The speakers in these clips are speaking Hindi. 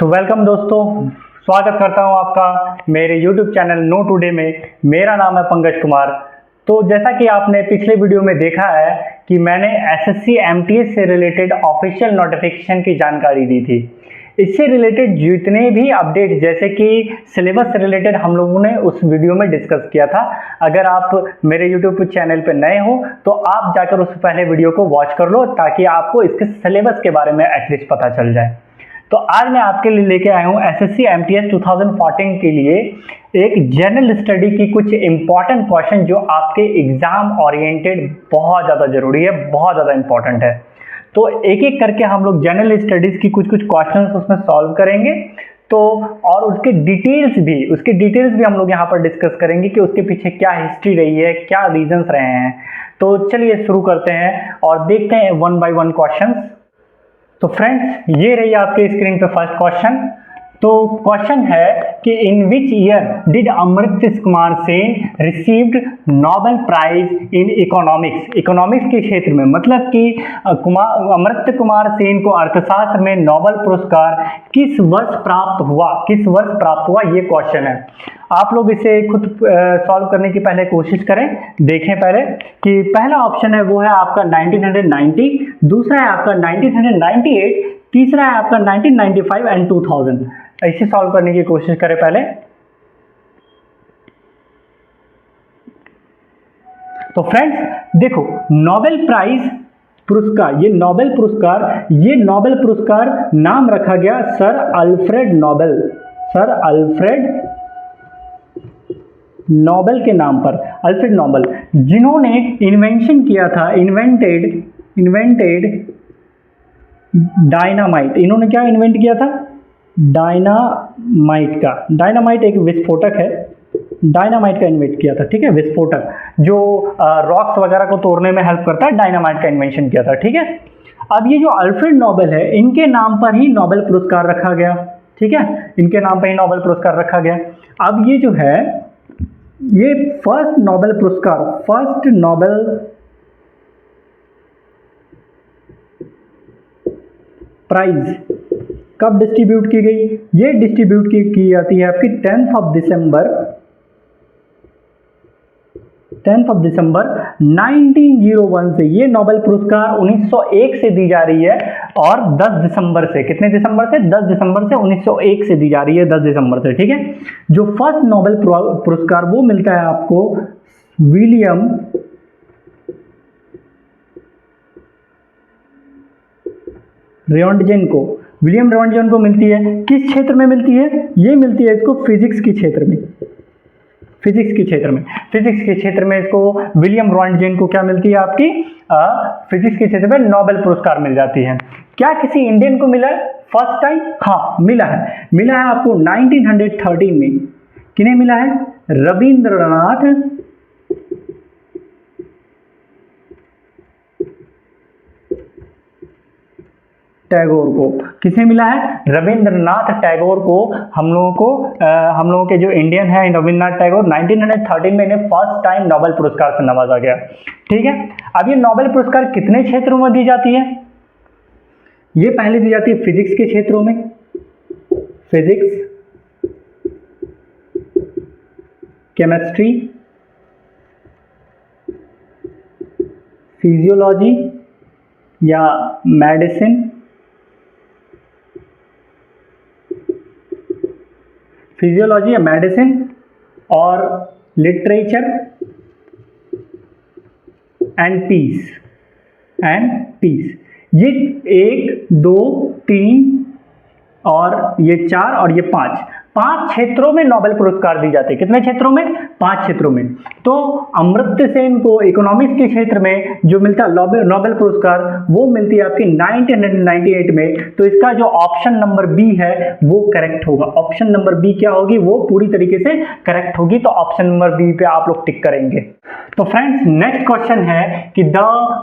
सो वेलकम दोस्तों, स्वागत करता हूं आपका मेरे YouTube चैनल नो टुडे में। मेरा नाम है पंकज कुमार। तो जैसा कि आपने पिछले वीडियो में देखा है कि मैंने SSC MTS से रिलेटेड ऑफिशियल नोटिफिकेशन की जानकारी दी थी। इससे रिलेटेड जितने भी अपडेट जैसे कि सिलेबस से रिलेटेड हम लोगों ने उस वीडियो में डिस्कस किया था। अगर आप मेरे YouTube चैनल पर नए हो तो आप जाकर उस पहले वीडियो को वॉच कर लो ताकि आपको इसके सिलेबस के बारे में एटलीस्ट पता चल जाए। तो आज मैं आपके लिए लेके आया हूँ SSC MTS 2014 के लिए एक जनरल स्टडी की कुछ इंपॉर्टेंट क्वेश्चन जो आपके एग्जाम ओरिएंटेड बहुत ज़्यादा जरूरी है, बहुत ज़्यादा इंपॉर्टेंट है। तो एक एक करके हम लोग जनरल स्टडीज की कुछ क्वेश्चंस उसमें सॉल्व करेंगे। तो और उसके डिटेल्स भी हम लोग यहाँ पर डिस्कस करेंगे कि उसके पीछे क्या हिस्ट्री रही है, क्या रीजंस रहे हैं। तो चलिए शुरू करते हैं और देखते हैं वन बाय वन क्वेश्चंस। तो फ्रेंड्स, ये रही आपके स्क्रीन पे फर्स्ट क्वेश्चन। तो क्वेश्चन है कि in which year did Amrit Kumar Sen received Nobel prize in economics. Economics के क्षेत्र में मतलब कि अमृत कुमार सेन को अर्थशास्त्र में नोबेल पुरस्कार किस वर्ष प्राप्त हुआ, ये क्वेश्चन है। आप लोग इसे खुद सॉल्व करने की पहले कोशिश करें। देखें पहले कि पहला ऑप्शन है वो है आपका 1990, दूसरा है आपका 1998, तीसरा है आपका 1995 एंड 2000। ऐसे सॉल्व करने की कोशिश करें पहले। तो फ्रेंड्स देखो, नोबेल प्राइज पुरस्कार, ये नोबेल पुरस्कार नाम रखा गया सर अल्फ्रेड नोबेल के नाम पर। अल्फ्रेड नोबेल जिन्होंने इन्वेंशन किया था, इन्वेंटेड डायनामाइट। इन्होंने क्या इन्वेंट किया था? डायनामाइट एक विस्फोटक है। डायनामाइट का इन्वेंट किया था, ठीक है, विस्फोटक जो रॉक्स वगैरह को तोड़ने में हेल्प करता है, डायनामाइट का इन्वेंशन किया था, ठीक है। अब ये जो अल्फ्रेड नोबेल है, इनके नाम पर ही नोबेल पुरस्कार रखा गया, ठीक है, इनके नाम पर ही नोबेल पुरस्कार रखा गया। अब ये जो है, ये फर्स्ट नोबेल प्राइज कब डिस्ट्रीब्यूट की गई? ये डिस्ट्रीब्यूट की जाती है आपकी 10th ऑफ दिसंबर 1901 से। ये नोबेल पुरस्कार 1901 से दी जा रही है और 10 दिसंबर से, कितने दिसंबर से? 10 दिसंबर से 1901 से दी जा रही है, 10 दिसंबर से, ठीक है। जो फर्स्ट नोबेल पुरस्कार वो मिलता है आपको विलियम रॉन्टगेन को मिलती है। किस क्षेत्र में मिलती है? ये मिलती है इसको फिजिक्स के क्षेत्र में। फिजिक्स के क्षेत्र में इसको विलियम रॉन्टगेन को क्या मिलती है आपकी? फिजिक्स के क्षेत्र में नोबेल पुरस्कार मिल जाती है। क्या किसी इंडियन को मिला है फर्स्ट टाइम? हाँ, मिला है आपको 1913 में। किन्हें मिला है? रविंद्रनाथ टैगोर को। किसे मिला है? रविंद्रनाथ टैगोर को। हम लोगों के जो इंडियन है रविंद्रनाथ टैगोर, 1913 में इन्हें फर्स्ट टाइम नोबेल पुरस्कार से नवाजा गया, ठीक है। अब ये नोबेल पुरस्कार कितने क्षेत्रों में दी जाती है? ये पहले दी जाती है फिजिक्स के क्षेत्रों में, फिजिक्स, केमिस्ट्री, फिजियोलॉजी या मेडिसिन, और लिटरेचर एंड पीस। ये 1, 2, 3 और ये 4 और ये 5 क्षेत्रों में नोबेल पुरस्कार दी जाती है। कितने क्षेत्रों में? 5 क्षेत्रों में। तो अमर्त्य सेन को इकोनॉमिक्स के क्षेत्र में जो मिलता है नोबेल पुरस्कार, वो मिलती है आपकी 1998 में। तो इसका जो ऑप्शन नंबर बी है वो करेक्ट होगा। ऑप्शन नंबर बी क्या होगी? वो पूरी तरीके से करेक्ट होगी। तो ऑप्शन नंबर बी पे आप लोग टिक करेंगे। तो फ्रेंड्स, नेक्स्ट क्वेश्चन है कि the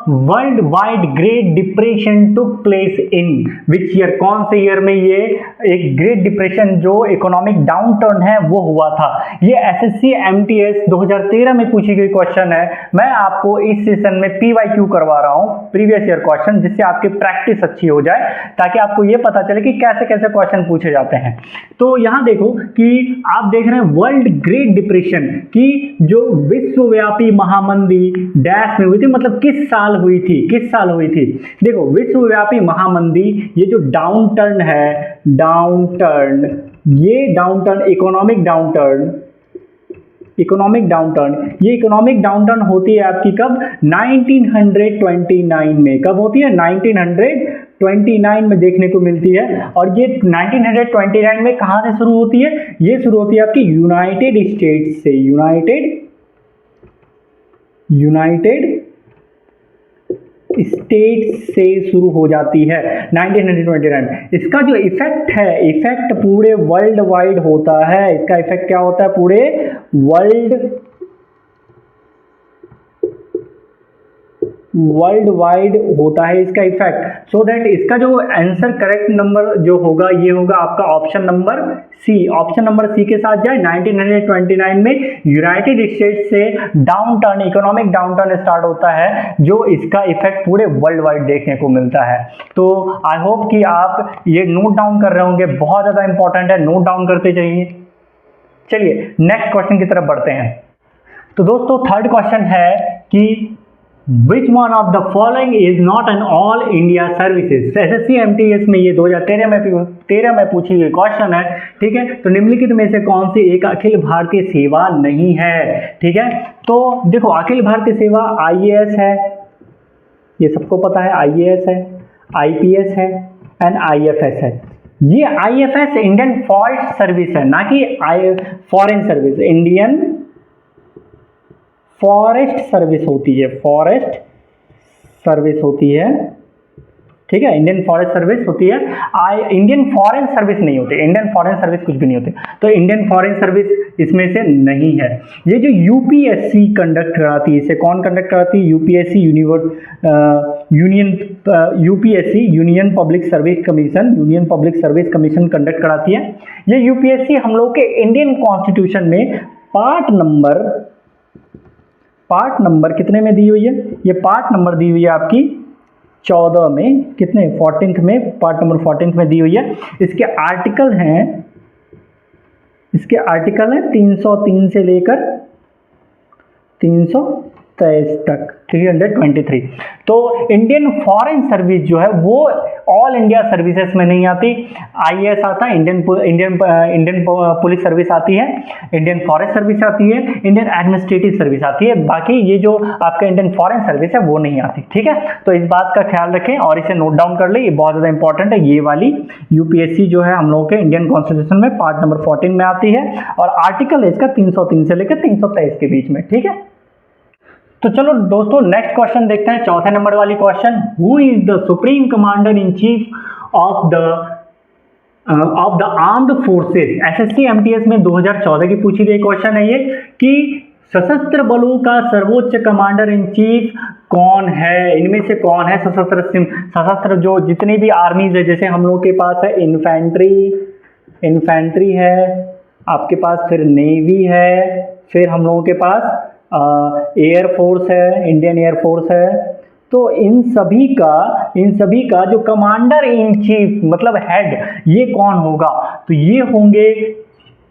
world wide great depression took place in which year. कौन से ईयर में ये एक ग्रेट डिप्रेशन जो इकोनॉमिक इकोनॉमिक डाउन टर्न है वो हुआ था। ये एसएससी एमटीएस 2013 में पूछी गई क्वेश्चन है। मैं आपको इस सेशन में पीवाईक्यू करवा रहा हूँ, प्रीवियस ईयर क्वेश्चन, जिससे आपकी प्रैक्टिस अच्छी हो जाए, ताकि आपको ये पता चले कि कैसे कैसे क्वेश्चन पूछे जाते हैं। तो यहाँ देखो कि आप देख रहे हैं वर्ल्ड ग्रेट डिप्रेशन की जो विश्वव्यापी महामंदी डैश में हुई थी, मतलब किस साल हुई थी, किस साल हुई थी। देखो विश्वव्यापी महामंदी, ये जो डाउन टर्न है, डाउन टर्न, ये down turn, economic downturn, economic down turn, ये इकोनॉमिक डाउन टर्न होती है आपकी कब, 1929 में। कब होती है, 1929 में देखने को मिलती है। और ये 1929 में कहां से शुरू होती है, ये शुरू होती है आपकी यूनाइटेड स्टेट्स से, यूनाइटेड स्टेट्स से शुरू हो जाती है 1929। इसका जो इफेक्ट है, इफेक्ट पूरे वर्ल्ड वाइड होता है। इसका इफेक्ट क्या होता है, पूरे वर्ल्ड वाइड होता है इसका इफेक्ट। सो दैट इसका जो आंसर करेक्ट नंबर जो होगा, ये होगा आपका option number C. Option number C के साथ जाए, 1929 में यूनाइटेड स्टेट्स से downturn, economic downturn start होता है, जो इसका इफेक्ट पूरे वर्ल्ड वाइड देखने को मिलता है। तो आई होप कि आप ये नोट डाउन कर रहे होंगे, बहुत ज्यादा इंपॉर्टेंट है, नोट डाउन करते जाइए। चलिए नेक्स्ट क्वेश्चन की तरफ बढ़ते हैं। तो दोस्तों थर्ड क्वेश्चन है कि Which one of the following is not an all India services? SSC MTS में ये 2013 में पूछी गई क्वेश्चन है, ठीक है। तो निम्नलिखित में से कौन सी एक अखिल भारतीय सेवा नहीं है, ठीक है। तो देखो अखिल भारतीय सेवा आईएएस है, ये सबको पता है, आईएएस है, आईपीएस है एंड आईएफएस है। ये आईएफएस इंडियन फॉरेस्ट सर्विस है, ना कि foreign service. Indian forest service होती है, फॉरेस्ट सर्विस होती है, ठीक है। इंडियन फॉरेस्ट सर्विस होती है, इंडियन फॉरेन सर्विस नहीं होती, इंडियन फॉरेन सर्विस कुछ भी नहीं होती। तो इंडियन फॉरेन सर्विस इसमें से नहीं है। ये जो यूपीएससी कंडक्ट कराती है, इसे कौन कंडक्ट कराती है, UPSC UPSC union public service commission, union public service commission conduct कराती है। ये यूपीएससी हम लोग के इंडियन कॉन्स्टिट्यूशन में पार्ट नंबर कितने में दी हुई है, ये पार्ट नंबर दी हुई है आपकी 14 में, कितने 14th में, पार्ट नंबर 14th में दी हुई है। इसके आर्टिकल हैं 303 से लेकर 323 तक, 323। तो इंडियन फॉरेन सर्विस जो है वो ऑल इंडिया सर्विसेज में नहीं आती। आईएएस आता है, इंडियन पुलिस सर्विस आती है, इंडियन फॉरेस्ट सर्विस आती है, इंडियन एडमिनिस्ट्रेटिव सर्विस आती है। बाकी ये जो आपका इंडियन फॉरेन सर्विस है वो नहीं आती, ठीक है। तो इस बात का ख्याल रखें और इसे नोट डाउन कर ले, ये बहुत ज्यादा इंपॉर्टेंट है। ये वाली यूपीएससी जो है हम लोग के इंडियन कॉन्स्टिट्यूशन में पार्ट नंबर 14 में आती है और आर्टिकल है इसका 303 से लेकर 323 के बीच में, ठीक है। तो चलो दोस्तों नेक्स्ट क्वेश्चन देखते हैं, चौथे नंबर वाली question. Who is the supreme commander in chief of the armed forces. SSC MTS में 2014 की पूछी गई क्वेश्चन है ये, कि सशस्त्र बलों का सर्वोच्च कमांडर इन चीफ कौन है, इनमें से कौन है सशस्त्र जो जितनी भी आर्मीज है, जैसे हम लोग के पास है इन्फेंट्री है, आपके पास फिर नेवी है, फिर हम लोगों के पास एयर फोर्स है, इंडियन एयर फोर्स है। तो इन सभी का जो कमांडर इन चीफ मतलब हेड, ये कौन होगा, तो ये होंगे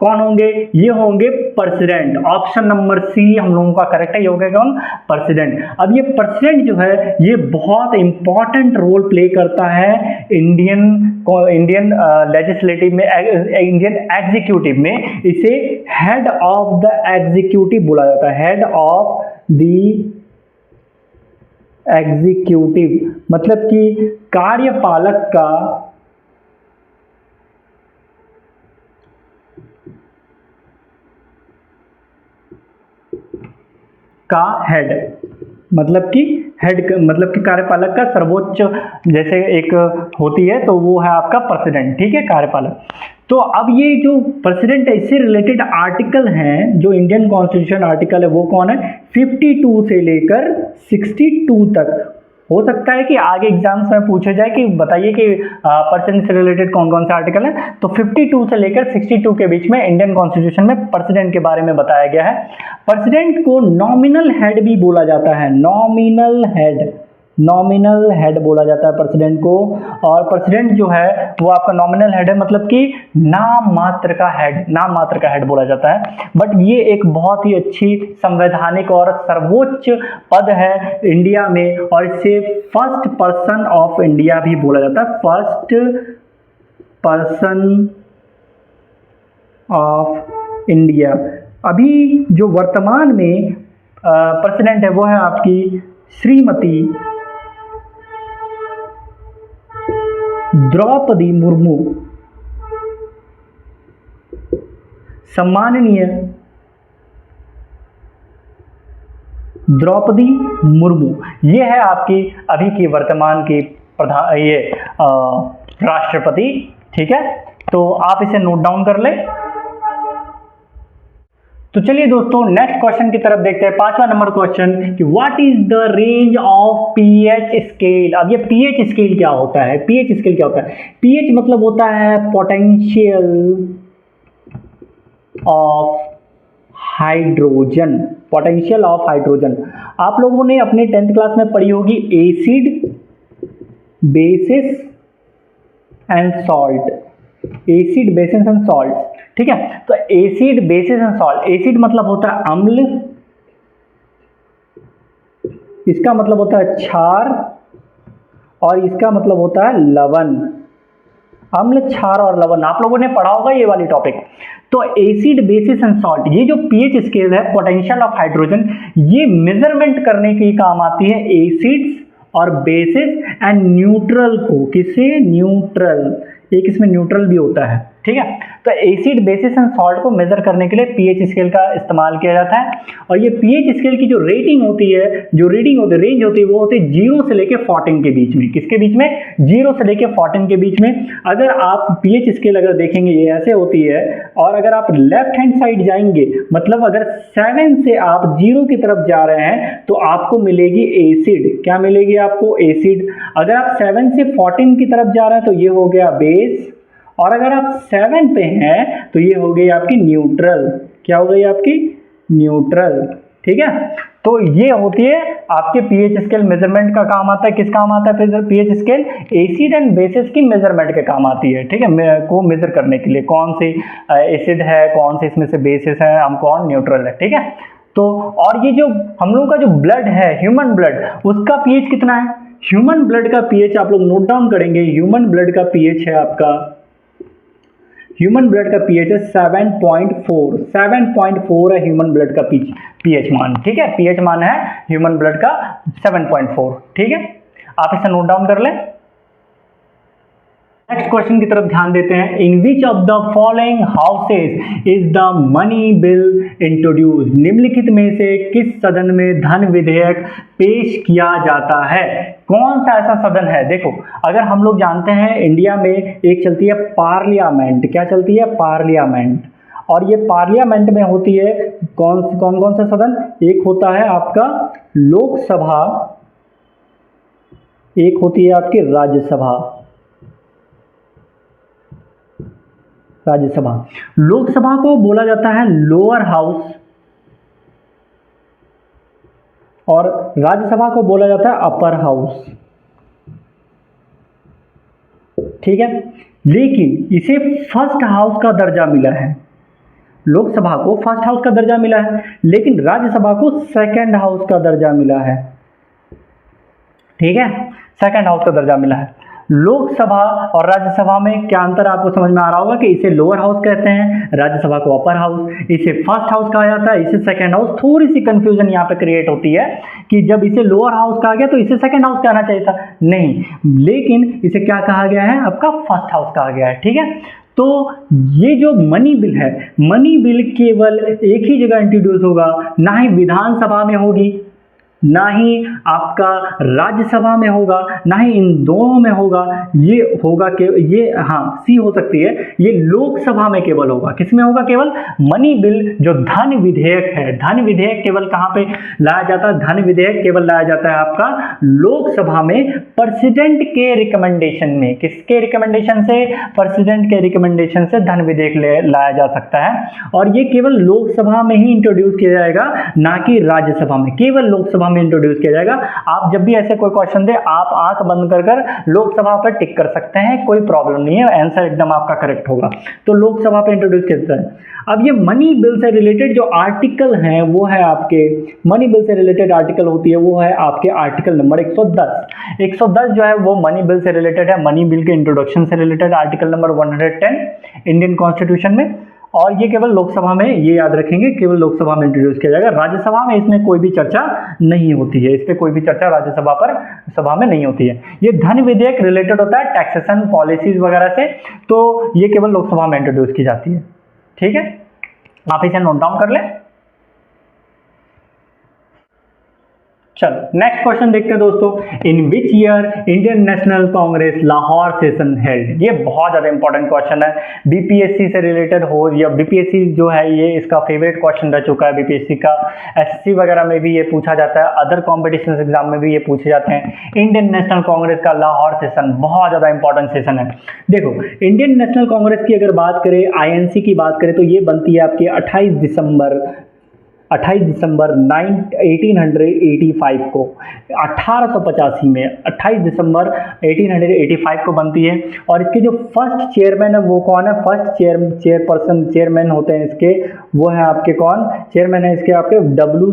कौन होंगे, ये होंगे प्रेसिडेंट। ऑप्शन नंबर सी हम लोगों का करेक्ट है, ये होगा कौन, प्रेसिडेंट। अब ये प्रेसिडेंट जो है ये बहुत इंपॉर्टेंट रोल प्ले करता है इंडियन लेजिस्लेटिव में, इंडियन एग्जीक्यूटिव में। इसे हेड ऑफ द एग्जीक्यूटिव बोला जाता है, हेड ऑफ द एग्जीक्यूटिव, मतलब कि कार्यपालक का हेड, मतलब कि कार्यपालक का सर्वोच्च जैसे एक होती है, तो वो है आपका प्रेसिडेंट, ठीक है, कार्यपालक। तो अब ये जो प्रेसिडेंट है, इससे रिलेटेड आर्टिकल हैं, जो इंडियन कॉन्स्टिट्यूशन आर्टिकल है वो कौन है, 52 से लेकर 62 तक, हो सकता है कि आगे एग्जाम्स में पूछे जाए कि बताइए कि प्रेसिडेंट से रिलेटेड कौन कौन से आर्टिकल है। तो 52 से लेकर 62 के बीच में इंडियन कॉन्स्टिट्यूशन में प्रेसिडेंट के बारे में बताया गया है। प्रेसिडेंट को नॉमिनल हेड भी बोला जाता है, नॉमिनल हेड बोला जाता है प्रेसिडेंट को। और प्रेसिडेंट जो है वो आपका नॉमिनल हेड है, मतलब कि नाम मात्र का हेड बोला जाता है। बट ये एक बहुत ही अच्छी संवैधानिक और सर्वोच्च पद है इंडिया में, और इसे फर्स्ट पर्सन ऑफ इंडिया भी बोला जाता है, फर्स्ट पर्सन ऑफ इंडिया। अभी जो वर्तमान में प्रेसिडेंट है वो है आपकी श्रीमती द्रौपदी मुर्मू, सम्माननीय द्रौपदी मुर्मू। ये है आपकी अभी की वर्तमान की राष्ट्रपति। ठीक है, तो आप इसे नोट डाउन कर ले। तो चलिए दोस्तों नेक्स्ट क्वेश्चन की तरफ देखते हैं। 5वां नंबर क्वेश्चन कि what is the range of pH scale. अब ये पीएच स्केल क्या होता है? पीएच स्केल क्या होता है? पीएच मतलब होता है potential of hydrogen, potential of hydrogen. आप लोगों ने अपने 10th क्लास में पढ़ी होगी acid, basis and salt, acid basis and salt. ठीक है, तो acid basis and salt, acid मतलब होता है अम्ल, इसका मतलब होता है क्षार, और इसका मतलब होता है लवण। अम्ल, क्षार और लवण आप लोगों ने पढ़ा होगा ये वाली टॉपिक। तो एसिड बेसिस एंड सॉल्ट, ये जो पीएच स्केल है पोटेंशियल ऑफ हाइड्रोजन, ये मेजरमेंट करने की काम आती है एसिड्स और बेसिस एंड न्यूट्रल को। किसे? न्यूट्रल, एक इसमें न्यूट्रल भी होता है। ठीक है, तो एसिड बेसिस एंड सॉल्ट को मेजर करने के लिए पीएच स्केल का इस्तेमाल किया जाता है। और ये पीएच स्केल की जो रेटिंग होती है, जो रीडिंग होती है, रेंज होती है, वो होती है 0 से लेके 14 के बीच में। किसके बीच में? 0 से लेके 14 के बीच में। अगर आप पीएच स्केल अगर देखेंगे ये ऐसे होती है, और अगर आप लेफ्ट हैंड साइड जाएंगे, मतलब अगर 7 से आप 0 की तरफ जा रहे हैं तो आपको मिलेगी एसिड। क्या मिलेगी आपको? एसिड। अगर आप 7 से 14 की तरफ जा रहे हैं तो ये हो गया बेस, और अगर आप 7 पे हैं तो ये हो गई आपकी न्यूट्रल। क्या हो गई आपकी? न्यूट्रल। ठीक है, तो ये होती है आपके पीएच स्केल मेजरमेंट का काम आता है। किस काम आता है pH scale? Acid and bases की मेजरमेंट के काम आती है। ठीक है, को मेजर करने के लिए कौन सी एसिड है, कौन से इसमें से बेसिस है, हम कौन न्यूट्रल है। ठीक है, तो और ये जो हम लोग का जो ब्लड है, ह्यूमन ब्लड, उसका पीएच कितना है? ह्यूमन ब्लड का पीएच आप लोग नोट डाउन करेंगे। ह्यूमन ब्लड का पीएच है आपका, ह्यूमन ब्लड का पीएच है 7.4, 7.4 है ह्यूमन ब्लड का पीएच मान। ठीक है, पीएच मान है ह्यूमन ब्लड का 7.4। ठीक है, आप इसे नोट डाउन कर लें। नेक्स्ट क्वेश्चन की तरफ ध्यान देते हैं। In which of the following houses is the money bill introduce. निम्नलिखित में से किस सदन में धन विधेयक पेश किया जाता है? कौन सा ऐसा सदन है? देखो, अगर हम लोग जानते हैं इंडिया में एक चलती है पार्लियामेंट। क्या चलती है? पार्लियामेंट। और ये पार्लियामेंट में होती है कौन कौन से सदन? एक होता है आपका लोकसभा, एक होती है आपकी राज्यसभा। राज्यसभा, लोकसभा को बोला जाता है लोअर हाउस, और राज्यसभा को बोला जाता है अपर हाउस। ठीक है, लेकिन इसे फर्स्ट हाउस का दर्जा मिला है। लोकसभा को फर्स्ट हाउस का दर्जा मिला है, लेकिन राज्यसभा को सेकंड हाउस का दर्जा मिला है। ठीक है, सेकंड हाउस का दर्जा मिला है। लोकसभा और राज्यसभा में क्या अंतर आपको समझ में आ रहा होगा कि इसे लोअर हाउस कहते हैं, राज्यसभा को अपर हाउस, इसे फर्स्ट हाउस कहा जाता है, इसे सेकंड हाउस। थोड़ी सी कंफ्यूजन यहाँ पे क्रिएट होती है कि जब इसे लोअर हाउस कहा गया तो इसे सेकंड हाउस कहना चाहिए था, नहीं, लेकिन इसे क्या कहा गया है? आपका फर्स्ट हाउस कहा गया है। ठीक है, तो ये जो मनी बिल है, मनी बिल केवल एक ही जगह इंट्रोड्यूस होगा, ना ही विधानसभा में होगी, ना ही आपका राज्यसभा में होगा, ना ही इन दोनों में होगा। ये होगा कि ये हाँ सी हो सकती है, ये लोकसभा में केवल होगा। किसमें होगा? केवल मनी बिल जो धन विधेयक है, धन विधेयक केवल कहाँ पे लाया जाता है? धन विधेयक केवल लाया जाता है आपका लोकसभा में, प्रेसिडेंट के रिकमेंडेशन में। किसके रिकमेंडेशन से? प्रेसिडेंट के रिकमेंडेशन से धन विधेयक लाया जा सकता है, और ये केवल लोकसभा में ही इंट्रोड्यूस किया जाएगा, ना कि राज्यसभा में। केवल लोकसभा में इंट्रोड्यूस किया जाएगा। आप जब भी ऐसे कोई क्वेश्चन दे, आप आंख बंद कर कर लोकसभा पर टिक कर सकते हैं, कोई प्रॉब्लम नहीं है, आंसर एकदम आपका करेक्ट होगा। तो लोकसभा पे इंट्रोड्यूस किया जाता है। अब ये मनी बिल से रिलेटेड जो आर्टिकल हैं वो है आपके, मनी बिल से रिलेटेड आर्टिकल होती है वो है आपके आर्टिकल नंबर 110। 110 जो है वो मनी बिल से रिलेटेड है, मनी बिल के इंट्रोडक्शन से related article number 110 Indian constitution में। और ये केवल लोकसभा में, ये याद रखेंगे, केवल लोकसभा में इंट्रोड्यूस किया जाएगा। राज्यसभा में इसमें कोई भी चर्चा नहीं होती है, इस पर कोई भी चर्चा राज्यसभा पर सभा में नहीं होती है। ये धन विधेयक रिलेटेड होता है टैक्सेशन पॉलिसीज वगैरह से, तो ये केवल लोकसभा में इंट्रोड्यूस की जाती है। ठीक है, आप इसे नोट डाउन कर लें। चलो नेक्स्ट क्वेश्चन देखते हैं दोस्तों। In which year Indian National Congress Lahore session held? ये बहुत ज्यादा इंपॉर्टेंट क्वेश्चन है, बीपीएससी से रिलेटेड हो, या बीपीएससी जो है ये इसका फेवरेट क्वेश्चन रह चुका है बीपीएससी का। एसएससी वगैरह में भी ये पूछा जाता है, अदर कॉम्पिटिशन एग्जाम में भी ये पूछे जाते हैं। इंडियन नेशनल कांग्रेस का लाहौर सेशन बहुत ज्यादा इंपॉर्टेंट सेशन है। देखो, इंडियन नेशनल कांग्रेस की अगर बात करें, आईएनसी की बात करें, तो ये बनती है आपकी 28 दिसंबर 1885 को, 1885 में 28 दिसंबर 1885 को बनती है। और इसके जो फर्स्ट चेयरमैन है वो कौन है? फर्स्ट चेयरमैन होते हैं इसके, वो है आपके कौन? चेयरमैन है इसके आपके डब्ल्यू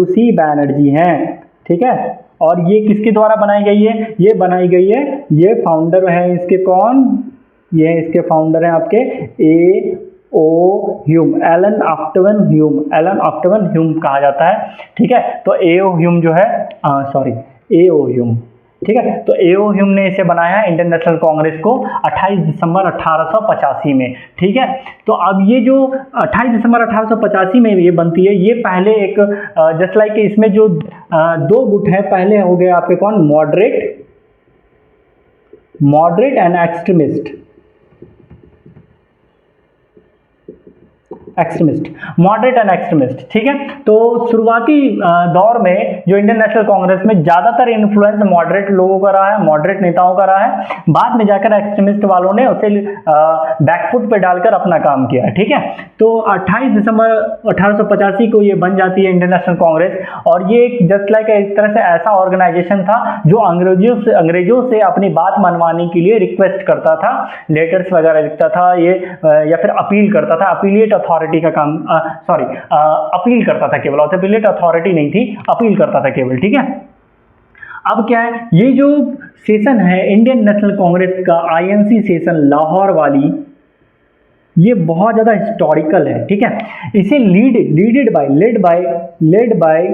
सी बैनर्जी हैं। ठीक है, और ये किसके द्वारा बनाई गई है? ये बनाई गई है, ये फाउंडर है इसके कौन? ये इसके फाउंडर हैं आपके ह्यूम, एलन ऑक्टवन ह्यूम कहा जाता है। ठीक है, तो ह्यूम जो है, ह्यूम, ठीक है, तो ह्यूम ने इसे बनाया इंडियन नेशनल कांग्रेस को 28 दिसंबर 1885 में। ठीक है, तो अब ये जो 28 दिसंबर 1885 में ये बनती है, ये पहले एक जस्ट लाइक इसमें जो दो गुट है, पहले हो गए आपके कौन? Moderate and extremist, moderate and extremist. ठीक है, तो शुरुआती दौर में जो इंडियन नेशनल कांग्रेस में ज्यादातर इन्फ्लुएंस मॉडरेट लोगों का रहा है, मॉडरेट नेताओं का रहा है। बाद में जाकर एक्सट्रीमिस्ट वालों ने उसे बैकफुट पे डालकर अपना काम किया। ठीक है, तो 28 दिसंबर 1885 को ये बन जाती है इंडियन नेशनल कांग्रेस, और ये जस्ट लाइक एक तरह से ऐसा ऑर्गेनाइजेशन था जो अंग्रेजों से अपनी बात मनवाने के लिए रिक्वेस्ट करता था, लेटर्स वगैरह लिखता था ये, या फिर अपील करता था, अपीलिएट अथॉरिटी का काम, अपील करता था केवल, अपीलिएट अथॉरिटी नहीं थी, अपील करता था केवल। ठीक है, अब क्या है, ये जो सेशन है इंडियन नेशनल कांग्रेस का आईएनसी सेशन लाहौर वाली, ये बहुत ज्यादा हिस्टोरिकल है। ठीक है, इसे लेड बाय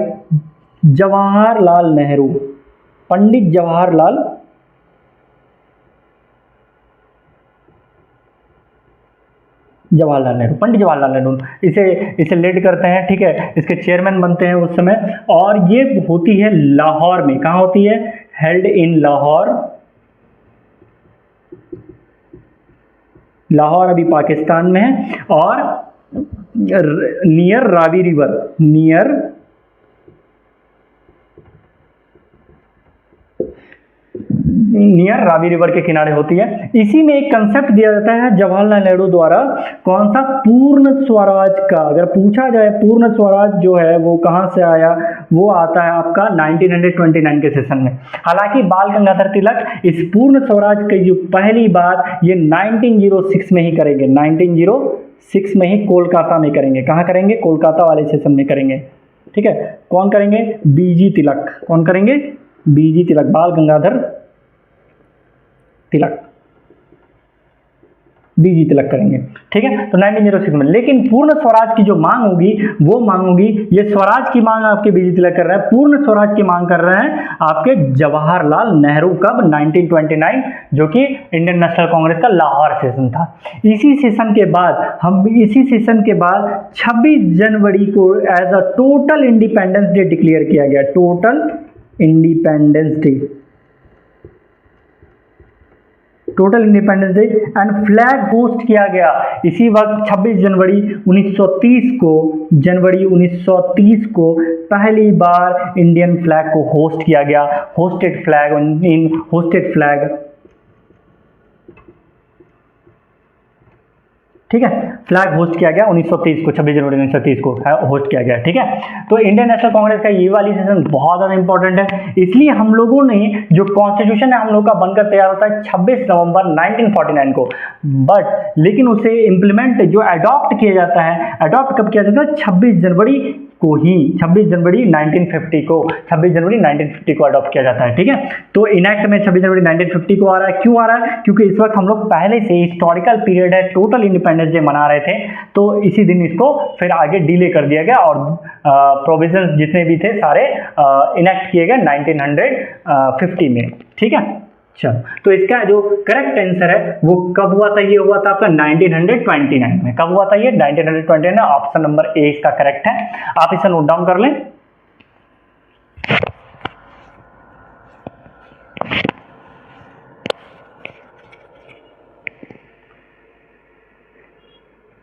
जवाहरलाल नेहरू, पंडित जवाहरलाल नेहरू, पंडित जवाहरलाल नेहरू इसे लीड करते हैं। ठीक है, इसके चेयरमैन बनते हैं उस समय, और ये होती है लाहौर में। कहाँ होती है? हेल्ड इन लाहौर अभी पाकिस्तान में है, और नियर रावी रिवर के किनारे होती है। इसी में एक कंसेप्ट दिया जाता है जवाहरलाल नेहरू द्वारा, कौन सा? पूर्ण स्वराज का। अगर पूछा जाए पूर्ण स्वराज जो है वो कहां से आया, वो आता है आपका 1929 के सेशन में। हालांकि बाल गंगाधर तिलक इस पूर्ण स्वराज की जो पहली बात ये 1906 में ही करेंगे, 1906 में ही कोलकाता में करेंगे। कहां करेंगे? कोलकाता वाले सेशन में करेंगे। ठीक है, कौन करेंगे? बीजी तिलक। कौन करेंगे? बीजी तिलक, बाल गंगाधर तिलक। डीजी तिलक करेंगे, ठीक है। तो 1906 में, लेकिन पूर्ण स्वराज की जो मांग होगी वो मांग होगी, ये स्वराज की मांग आपके डीजी तिलक कर रहे हैं, पूर्ण स्वराज की मांग कर रहे हैं आपके जवाहरलाल नेहरू। कब? 1929, जो कि इंडियन नेशनल कांग्रेस का लाहौर सेशन था। इसी सेशन के बाद 26 जनवरी को as a total independence day declare किया गया, total independence day, total independence day and flag hoist किया गया इसी वक्त 26 जनवरी 1930 को पहली बार इंडियन फ्लैग को होस्ट किया गया, होस्टेड फ्लैग, ठीक है, फ्लैग होस्ट किया गया 1930 को, 26 जनवरी 1930 को होस्ट किया गया, ठीक है। तो इंडियन नेशनल कांग्रेस का ये वाली सेशन बहुत ज़्यादा इंपॉर्टेंट है, इसलिए हम लोगों ने जो कॉन्स्टिट्यूशन है हम लोग का बनकर तैयार होता है 26 नवंबर 1949 को, बट लेकिन उसे इम्प्लीमेंट जो अडॉप्ट किया जाता है, अडॉप्ट कब किया जाता है? 26 जनवरी को ही, 26 जनवरी 1950 को अडॉप्ट किया जाता है, ठीक है। तो इनैक्ट में 26 जनवरी 1950 को आ रहा है। क्यों आ रहा है? क्योंकि इस वक्त हम लोग पहले से हिस्टोरिकल पीरियड है, टोटल इंडिपेंडेंस डे मना रहे थे, तो इसी दिन इसको फिर आगे डिले कर दिया गया और प्रोविजंस जितने भी थे सारे इनैक्ट किए गए 1950 में, ठीक है। चलो, तो इसका जो करेक्ट आंसर है वो कब हुआ था? ये हुआ था आपका 1929 में। कब हुआ था ये? 1929 में। ऑप्शन नंबर ए इसका करेक्ट है, आप इसे नोट डाउन कर लें।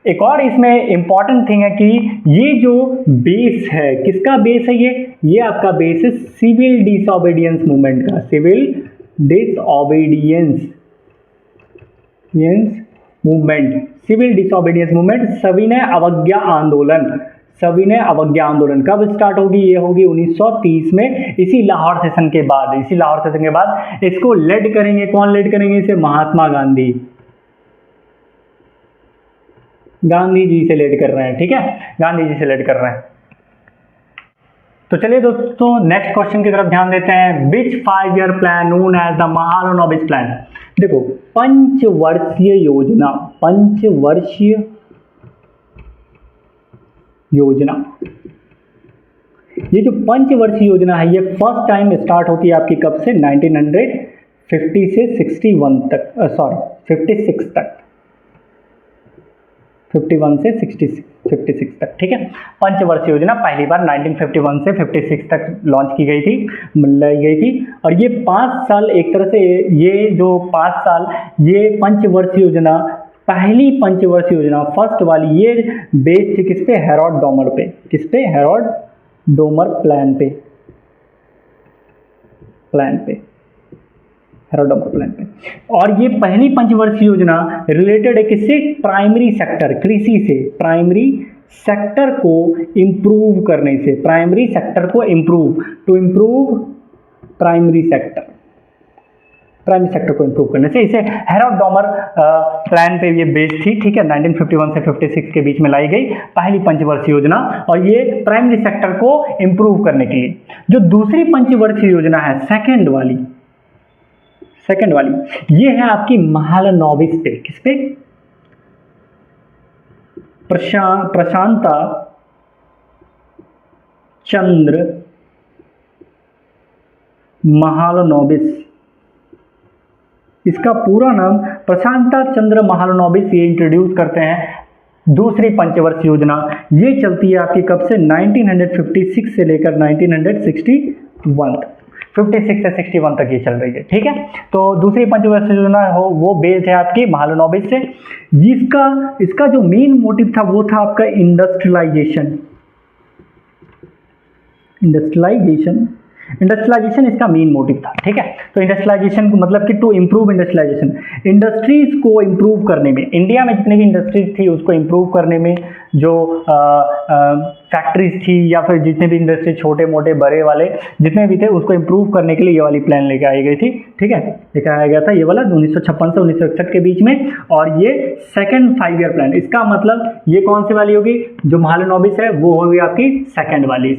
एक और इसमें इंपॉर्टेंट थिंग है कि ये जो बेस है, किसका बेस है? ये आपका बेस है सिविल डिसओबीडियंस मूवमेंट का, सिविल डिसओबीडियंस मूवमेंट, सविनय अवज्ञा आंदोलन कब स्टार्ट होगी? ये होगी 1930 में, इसी लाहौर सेशन के बाद। इसको लेड करेंगे, कौन लेड करेंगे इसे? महात्मा गांधी जी से लेड कर रहे हैं, ठीक है, गांधी जी से लेड कर रहे हैं। तो चलिए दोस्तों नेक्स्ट क्वेश्चन की तरफ ध्यान देते हैं। Which 5 year plan known as the Mahalanobis plan? देखो, पंचवर्षीय योजना, ये जो पंचवर्षीय योजना है ये फर्स्ट टाइम स्टार्ट होती है आपकी कब से? 1950 से 61 तक, 56 तक, 51 से 56 तक, ठीक है। पंचवर्षीय योजना पहली बार 1951 से 56 तक लॉन्च की गई थी, और ये 5 साल, एक तरह से ये जो 5 साल, ये पंचवर्षीय योजना, पहली पंचवर्षीय योजना फर्स्ट वाली, ये बेस्ड थी किस पे? हेरोड डोमर पे। किस पे? हेरोड डोमर प्लान पे, हेरोडोमर प्लान पे। और ये पहली पंचवर्षीय योजना रिलेटेड है किससे? प्राइमरी सेक्टर, कृषि से, प्राइमरी सेक्टर को इंप्रूव करने से, प्राइमरी सेक्टर को improve, to improve primary sector को इंप्रूव करने से, इसे हेरोड डोमर प्लान पे ये बेस्ड थी, ठीक है। 1951 से 56 के बीच में लाई गई पहली पंचवर्षीय योजना, और ये प्राइमरी सेक्टर को इंप्रूव करने के लिए। जो दूसरी पंचवर्षीय योजना है, सेकेंड वाली, ये है आपकी महालनोबिस पे। किस पे? प्रशांता चंद्र महालनोबिस, इसका पूरा नाम प्रशांता चंद्र महालनोबिस, ये इंट्रोड्यूस करते हैं दूसरी पंचवर्षीय योजना। ये चलती है आपकी कब से? 1956 से लेकर 1961 तक, 56 से 61 तक ये चल रही है, ठीक है। तो दूसरी पंचवर्षीय योजना हो वो बेस्ड है आपकी महालनोबिस से। इसका जो मेन मोटिव था वो था आपका इंडस्ट्रियलाइजेशन इसका मेन मोटिव था, ठीक है। तो इंडस्ट्रियलाइजेशन को मतलब कि टू इंप्रूव इंडस्ट्रियलाइजेशन, इंडस्ट्रीज को इंप्रूव करने में, इंडिया में जितनी भी इंडस्ट्रीज थी उसको इंप्रूव करने में, जो फैक्ट्रीज थी या फिर जितने भी इंडस्ट्री, छोटे मोटे बड़े वाले जितने भी थे, उसको इंप्रूव करने के लिए ये वाली प्लान लेके आई गई थी, ठीक है। लेके आया गया था ये वाला 1956 से 1961 के बीच में। और ये सेकेंड 5 ईयर प्लान, इसका मतलब ये कौन सी वाली होगी? जो महालनोबिस है वो होगी आपकी सेकेंड वाली।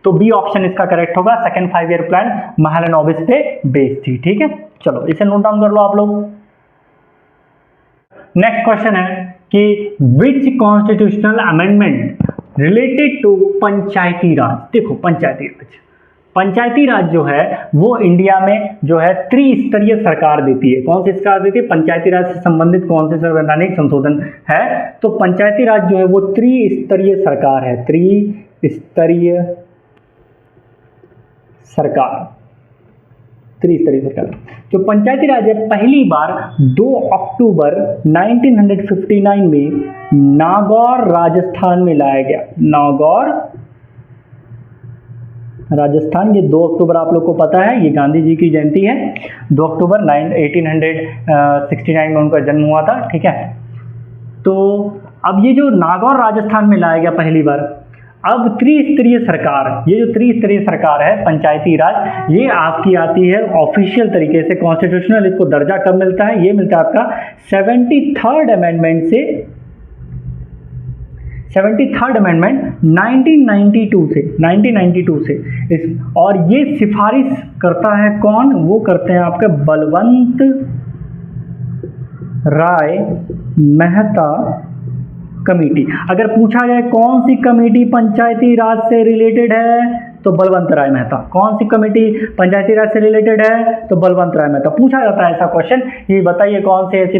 तो बी ऑप्शन इसका करेक्ट होगा, सेकेंड 5 ईयर प्लान महालनोबिस पे बेस्ड थी, ठीक है। चलो इसे नोट डाउन कर लो आप लोग। नेक्स्ट क्वेश्चन है कि विच कॉन्स्टिट्यूशनल अमेंडमेंट रिलेटेड टू पंचायती राज। देखो पंचायती राज जो है वो इंडिया में जो है त्रिस्तरीय सरकार देती है। कौन सी सरकार देती है? पंचायती राज से संबंधित कौन से संवैधानिक संशोधन है? तो पंचायती राज जो है वो त्रिस्तरीय सरकार है, त्रिस्तरीय सरकार। जो पंचायती राज है पहली बार 2 अक्टूबर 1959 में नागौर राजस्थान में लाया गया। नागौर राजस्थान, ये 2 अक्टूबर आप लोग को पता है, ये गांधी जी की जयंती है। 2 अक्टूबर 1869 में उनका जन्म हुआ था। ठीक है, तो अब ये जो नागौर राजस्थान में लाया गया पहली बार, अब त्रिस्तरीय सरकार, ये जो त्रिस्तरीय सरकार है पंचायती राज, ये आपकी आती है ऑफिशियल तरीके से। कॉन्स्टिट्यूशनल इसको दर्जा कब मिलता है? ये मिलता है आपका 73rd अमेंडमेंट से, 73rd अमेंडमेंट 1992 से इस, और ये सिफारिश करता है कौन? वो करते हैं आपके बलवंत राय मेहता कमेटी। अगर पूछा जाए कौन सी कमेटी पंचायती राज से रिलेटेड है, तो बलवंत राय मेहता। कौन सी कमेटी पंचायती राज से रिलेटेड है? तो बलवंत राय मेहता। पूछा जाता है ऐसा क्वेश्चन, ये बताइए कौन सी ऐसी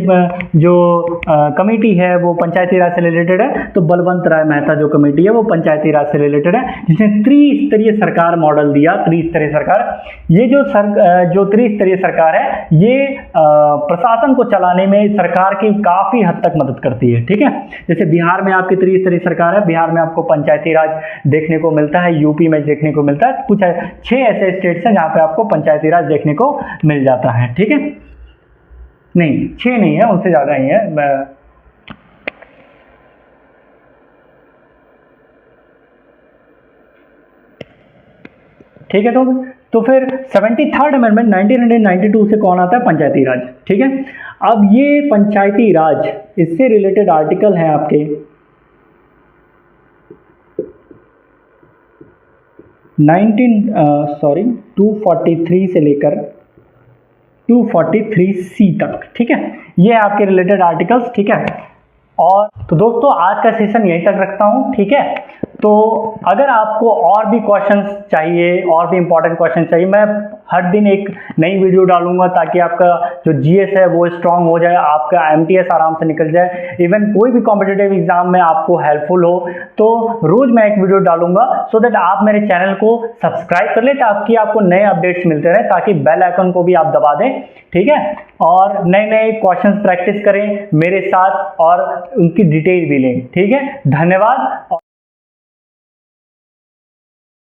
जो कमेटी है वो पंचायती राज से रिलेटेड है? तो बलवंत राय मेहता जो कमेटी है वो पंचायती राज से रिलेटेड है, जिसने त्रिस्तरीय सरकार मॉडल दिया। त्रिस्तरीय सरकार, ये जो त्रिस्तरीय सरकार है ये प्रशासन को चलाने में सरकार की काफी हद तक मदद करती है। ठीक है, जैसे बिहार में आपकी त्रिस्तरीय सरकार है, बिहार में आपको पंचायती राज देखने को मिलता है, यूपी में देखने को मिलता है। कुछ 6 ऐसे स्टेट्स हैं जहां पे आपको पंचायती राज देखने को मिल जाता है। ठीक है, नहीं 6 नहीं है, उनसे ज्यादा ही है। ठीक है, तो फिर 73rd अमेंडमेंट 1992 से कौन आता है? पंचायती राज। ठीक है, अब ये पंचायती राज, इससे रिलेटेड आर्टिकल हैं आपके 243 से लेकर 243C तक। ठीक है, ये आपके रिलेटेड आर्टिकल्स। ठीक है, और तो दोस्तों आज का सेशन यहीं तक रखता हूं। ठीक है, तो अगर आपको और भी क्वेश्चंस चाहिए, और भी इंपॉर्टेंट क्वेश्चन चाहिए, मैं हर दिन एक नई वीडियो डालूंगा ताकि आपका जो जीएस है वो स्ट्रांग हो जाए, आपका एमटीएस आराम से निकल जाए, इवन कोई भी कॉम्पिटिटिव एग्जाम में आपको हेल्पफुल हो। तो रोज मैं एक वीडियो डालूंगा, सो दैट आप मेरे चैनल को सब्सक्राइब कर ले ताकि आपको नए अपडेट्स मिलते रहे, ताकि बेल आइकन को भी आप दबा दें। ठीक है, और नए क्वेश्चंस प्रैक्टिस करें मेरे साथ और उनकी डिटेल भी लें। ठीक है, धन्यवाद।